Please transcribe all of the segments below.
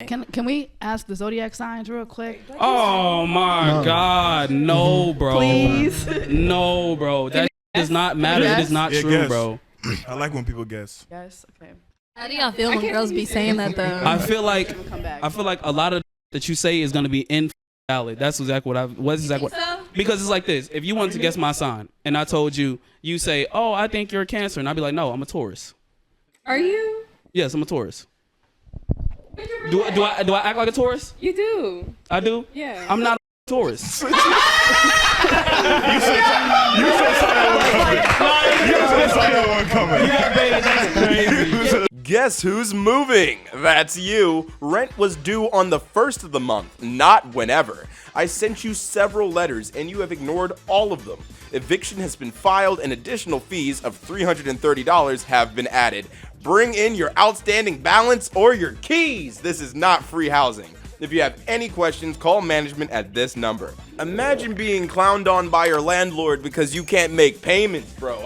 Can we ask the zodiac signs real quick? Oh my God, no, bro. Please. No, bro. That does not matter. It is not true, guess. bro. I like when people guess. Yes. Okay. How do y'all feel when girls be saying that though? I feel like a lot of that you say is gonna be invalid. That's exactly what because it's like this. If you wanted to guess my sign and I told you, you say, "Oh, I think you're a Cancer," and I'd be like, "No, I'm a Taurus." Are you? Yes, I'm a Taurus. Do I act like a Taurus? You do. I do? Yeah. I'm not a Taurus. You said that one coming. Yeah, baby, that's crazy. Guess who's moving? That's you. Rent was due on the 1st of the month, not whenever. I sent you several letters and you have ignored all of them. Eviction has been filed and additional fees of $330 have been added. Bring in your outstanding balance or your keys. This is not free housing. If you have any questions, call management at this number. Imagine being clowned on by your landlord because you can't make payments, bro.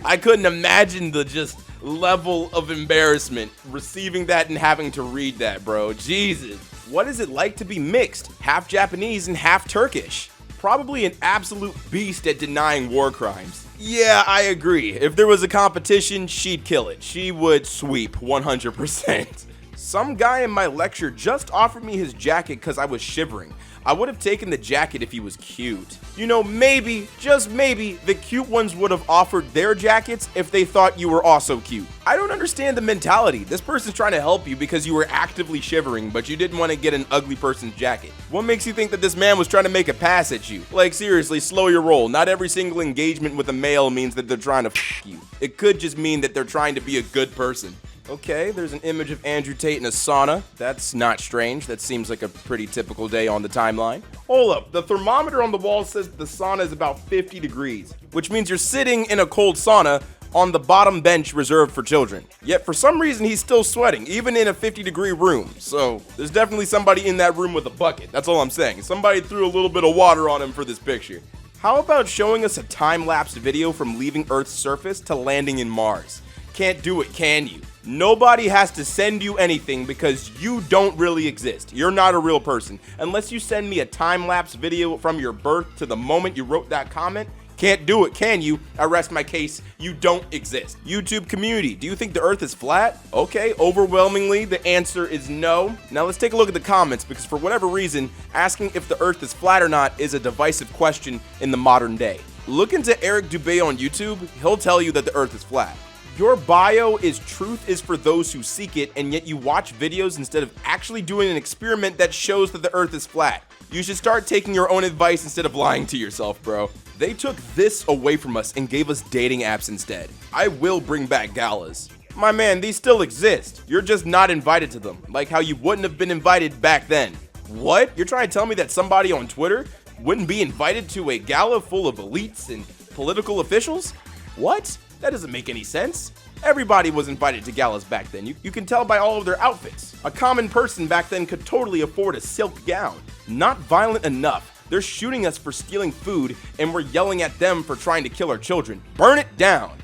I couldn't imagine the just level of embarrassment receiving that and having to read that, bro. Jesus. What is it like to be mixed, half Japanese and half Turkish? Probably an absolute beast at denying war crimes. Yeah, I agree. If there was a competition, she'd kill it. She would sweep 100%. Some guy in my lecture just offered me his jacket because I was shivering. I would have taken the jacket if he was cute. You know, maybe, just maybe, the cute ones would have offered their jackets if they thought you were also cute. I don't understand the mentality. This person's trying to help you because you were actively shivering, but you didn't want to get an ugly person's jacket. What makes you think that this man was trying to make a pass at you? Like, seriously, slow your roll. Not every single engagement with a male means that they're trying to f you. It could just mean that they're trying to be a good person. Okay, there's an image of Andrew Tate in a sauna. That's not strange. That seems like a pretty typical day on the timeline. Hold up, the thermometer on the wall says the sauna is about 50 degrees, which means you're sitting in a cold sauna on the bottom bench reserved for children. Yet for some reason he's still sweating, even in a 50-degree room. So there's definitely somebody in that room with a bucket. That's all I'm saying. Somebody threw a little bit of water on him for this picture. How about showing us a time-lapse video from leaving Earth's surface to landing in Mars? Can't do it, can you? Nobody has to send you anything because you don't really exist. You're not a real person. Unless you send me a time-lapse video from your birth to the moment you wrote that comment. Can't do it, can you? I rest my case. You don't exist. YouTube community, do you think the earth is flat? Okay, overwhelmingly, the answer is no. Now let's take a look at the comments because for whatever reason, asking if the earth is flat or not is a divisive question in the modern day. Look into Eric Dubé on YouTube. He'll tell you that the earth is flat. Your bio is truth is for those who seek it, and yet you watch videos instead of actually doing an experiment that shows that the earth is flat. You should start taking your own advice instead of lying to yourself, bro. They took this away from us and gave us dating apps instead. I will bring back galas. My man, these still exist. You're just not invited to them, like how you wouldn't have been invited back then. What? You're trying to tell me that somebody on Twitter wouldn't be invited to a gala full of elites and political officials? What? That doesn't make any sense. Everybody was invited to galas back then. You can tell by all of their outfits. A common person back then could totally afford a silk gown. Not violent enough. They're shooting us for stealing food, and we're yelling at them for trying to kill our children. Burn it down.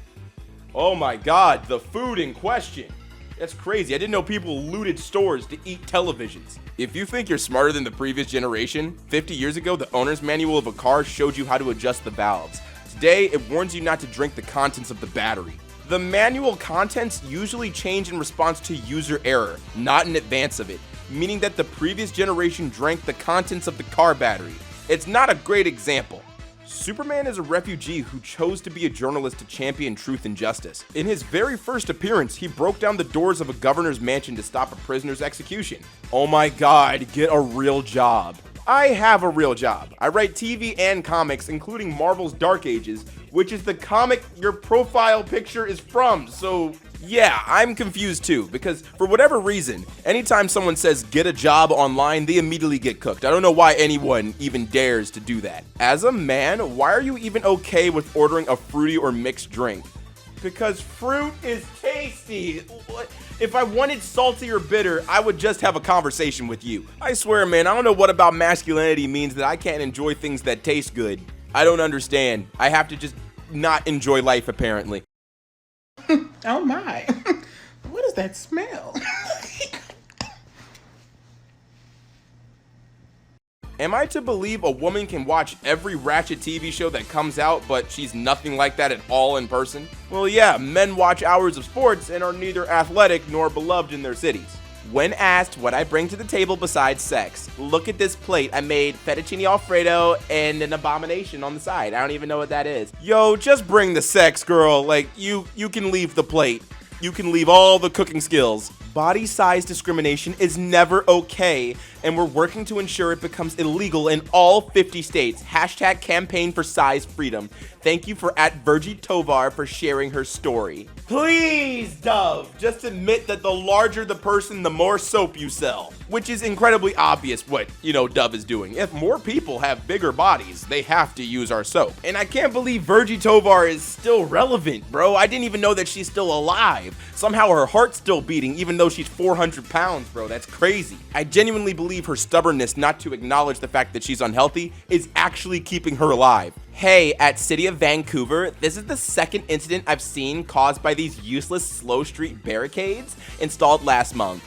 Oh my God, the food in question. That's crazy. I didn't know people looted stores to eat televisions. If you think you're smarter than the previous generation, 50 years ago, the owner's manual of a car showed you how to adjust the valves. Today, it warns you not to drink the contents of the battery. The manual contents usually change in response to user error, not in advance of it, meaning that the previous generation drank the contents of the car battery. It's not a great example. Superman is a refugee who chose to be a journalist to champion truth and justice. In his very first appearance, he broke down the doors of a governor's mansion to stop a prisoner's execution. Oh my God, get a real job. I have a real job. I write TV and comics, including Marvel's Dark Ages, which is the comic your profile picture is from. So yeah, I'm confused too, because for whatever reason, anytime someone says get a job online, they immediately get cooked. I don't know why anyone even dares to do that. As a man, why are you even okay with ordering a fruity or mixed drink? Because fruit is tasty. If I wanted salty or bitter, I would just have a conversation with you. I swear, man, I don't know what about masculinity means that I can't enjoy things that taste good. I don't understand. I have to just not enjoy life, apparently. Oh my. What is that smell? Am I to believe a woman can watch every Ratchet TV show that comes out, but she's nothing like that at all in person? Well, yeah, men watch hours of sports and are neither athletic nor beloved in their cities. When asked what I bring to the table besides sex, look at this plate. I made fettuccine alfredo and an abomination on the side. I don't even know what that is. Yo, just bring the sex, girl. Like, you can leave the plate. You can leave all the cooking skills. Body size discrimination is never okay, and we're working to ensure it becomes illegal in all 50 states. Hashtag campaign for size freedom. Thank you for @Virgie Tovar for sharing her story. Please, Dove, just admit that the larger the person, the more soap you sell. Which is incredibly obvious what, Dove is doing. If more people have bigger bodies, they have to use our soap. And I can't believe Virgie Tovar is still relevant, bro. I didn't even know that she's still alive. Somehow her heart's still beating, even though she's 400 pounds, bro. That's crazy. I genuinely believe her stubbornness not to acknowledge the fact that she's unhealthy is actually keeping her alive. Hey, at City of Vancouver, this is the second incident I've seen caused by these useless slow street barricades installed last month.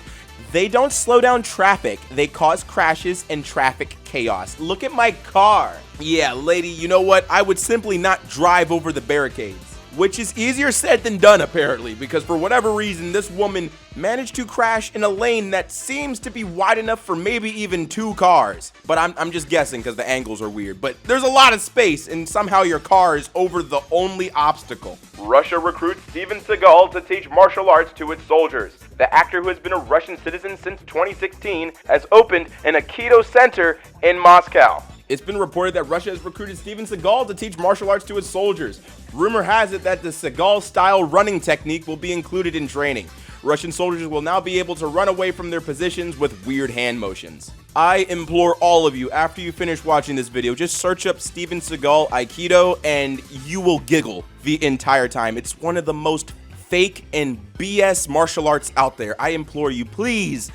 They don't slow down traffic, they cause crashes and traffic chaos. Look at my car. Yeah, lady, you know what? I would simply not drive over the barricades. Which is easier said than done, apparently, because for whatever reason, this woman managed to crash in a lane that seems to be wide enough for maybe even 2 cars. But I'm just guessing because the angles are weird. But there's a lot of space, and somehow your car is over the only obstacle. Russia recruits Steven Seagal to teach martial arts to its soldiers. The actor, who has been a Russian citizen since 2016, has opened an Aikido center in Moscow. It's been reported that Russia has recruited Steven Seagal to teach martial arts to its soldiers. Rumor has it that the Seagal-style running technique will be included in training. Russian soldiers will now be able to run away from their positions with weird hand motions. I implore all of you, after you finish watching this video, just search up Steven Seagal Aikido and you will giggle the entire time. It's one of the most fake and BS martial arts out there. I implore you, please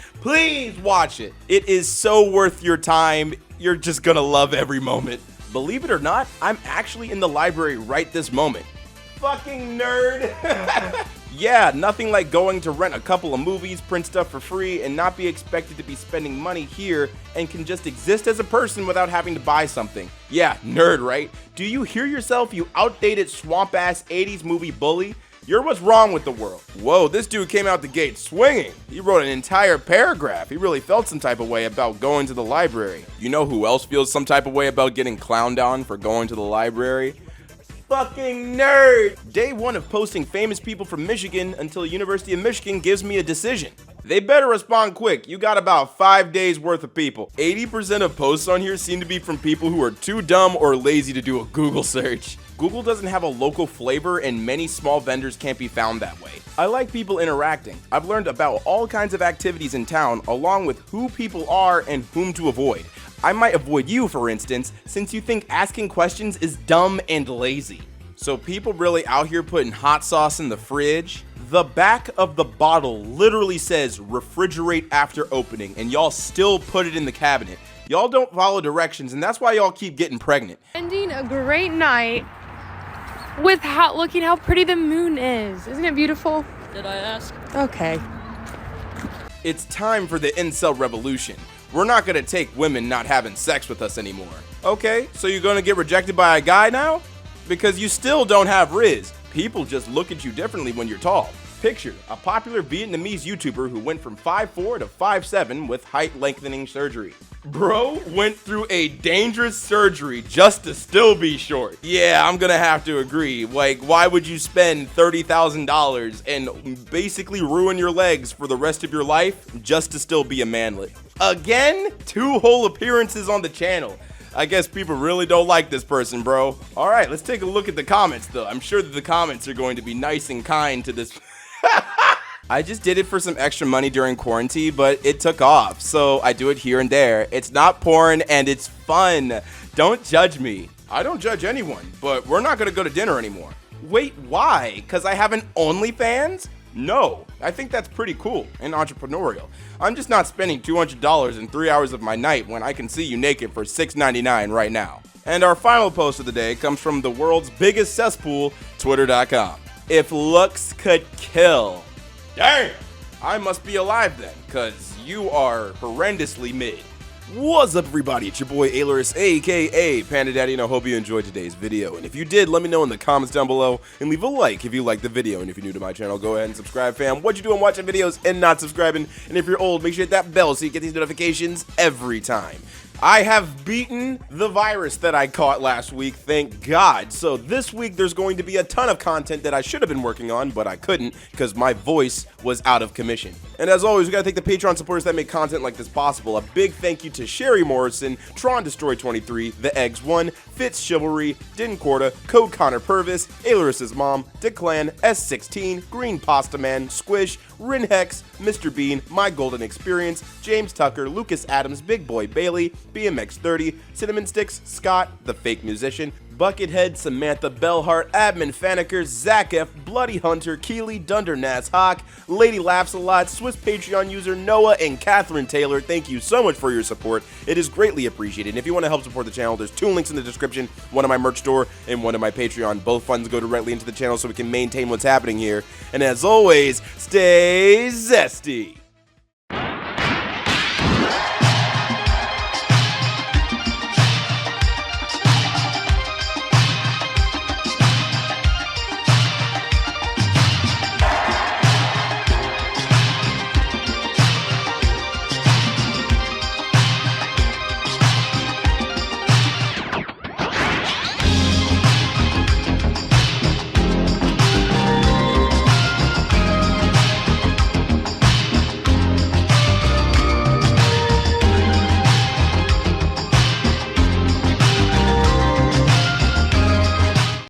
watch it. It is so worth your time. You're just gonna love every moment. Believe it or not, I'm actually in the library right this moment. Fucking nerd. Yeah, nothing like going to rent a couple of movies, print stuff for free, and not be expected to be spending money here and can just exist as a person without having to buy something. Yeah, nerd, right? Do you hear yourself, you outdated swamp-ass 80s movie bully? You're what's wrong with the world. Whoa, this dude came out the gate swinging. He wrote an entire paragraph. He really felt some type of way about going to the library. You know who else feels some type of way about getting clowned on for going to the library? Fucking nerd! Day 1 of posting famous people from Michigan until University of Michigan gives me a decision. They better respond quick. You got about 5 days worth of people. 80% of posts on here seem to be from people who are too dumb or lazy to do a Google search. Google doesn't have a local flavor and many small vendors can't be found that way. I like people interacting. I've learned about all kinds of activities in town along with who people are and whom to avoid. I might avoid you, for instance, since you think asking questions is dumb and lazy. So people really out here putting hot sauce in the fridge? The back of the bottle literally says refrigerate after opening and y'all still put it in the cabinet. Y'all don't follow directions and that's why y'all keep getting pregnant. Ending a great night with looking how pretty the moon is. Isn't it beautiful? Did I ask? Okay. It's time for the incel revolution. We're not gonna take women not having sex with us anymore. Okay, so you're gonna get rejected by a guy now? Because you still don't have Riz. People just look at you differently when you're tall. Picture a popular Vietnamese YouTuber who went from 5'4" to 5'7" with height lengthening surgery. Bro went through a dangerous surgery just to still be short. Yeah, I'm gonna have to agree. Like, why would you spend $30,000 and basically ruin your legs for the rest of your life just to still be a manlet? Again, 2 whole appearances on the channel. I guess people really don't like this person, bro. All right, let's take a look at the comments, though. I'm sure that the comments are going to be nice and kind to this. I just did it for some extra money during quarantine, but it took off, so I do it here and there. It's not porn, and it's fun. Don't judge me. I don't judge anyone, but we're not gonna go to dinner anymore. Wait, why? Because I have an OnlyFans? No, I think that's pretty cool and entrepreneurial. I'm just not spending $200 in 3 hours of my night when I can see you naked for $6.99 right now. And our final post of the day comes from the world's biggest cesspool, Twitter.com. If looks could kill. Damn! I must be alive then, cause you are horrendously mid. What's up, everybody? It's your boy Ailurus, aka Panda Daddy, and I hope you enjoyed today's video. And if you did, let me know in the comments down below, and leave a like if you liked the video. And if you're new to my channel, go ahead and subscribe, fam. What you doing watching videos and not subscribing? And if you're old, make sure you hit that bell so you get these notifications every time. I have beaten the virus that I caught last week, thank God. So this week there's going to be a ton of content that I should have been working on, but I couldn't because my voice was out of commission. And as always, we gotta thank the Patreon supporters that make content like this possible. A big thank you to Sherry Morrison, Tron Destroy 23, The Eggs 1, Fitz Chivalry, Din Corda, Code Connor Purvis, Ailurus' Mom, Declan, S16, Green Pasta Man, Squish, Rin Hex, Mr. Bean, My Golden Experience, James Tucker, Lucas Adams, Big Boy Bailey, BMX30, Cinnamon Sticks, Scott, The Fake Musician, Buckethead, Samantha Bellhart, Admin Faneker, Zach F, Bloody Hunter, Keely, Dundernaz Hawk, Lady Laughs a Lot, Swiss Patreon user Noah, and Catherine Taylor. Thank you so much for your support. It is greatly appreciated. And if you want to help support the channel, there's 2 links in the description, one in my merch store and one in my Patreon. Both funds go directly into the channel so we can maintain what's happening here. And as always, stay zesty.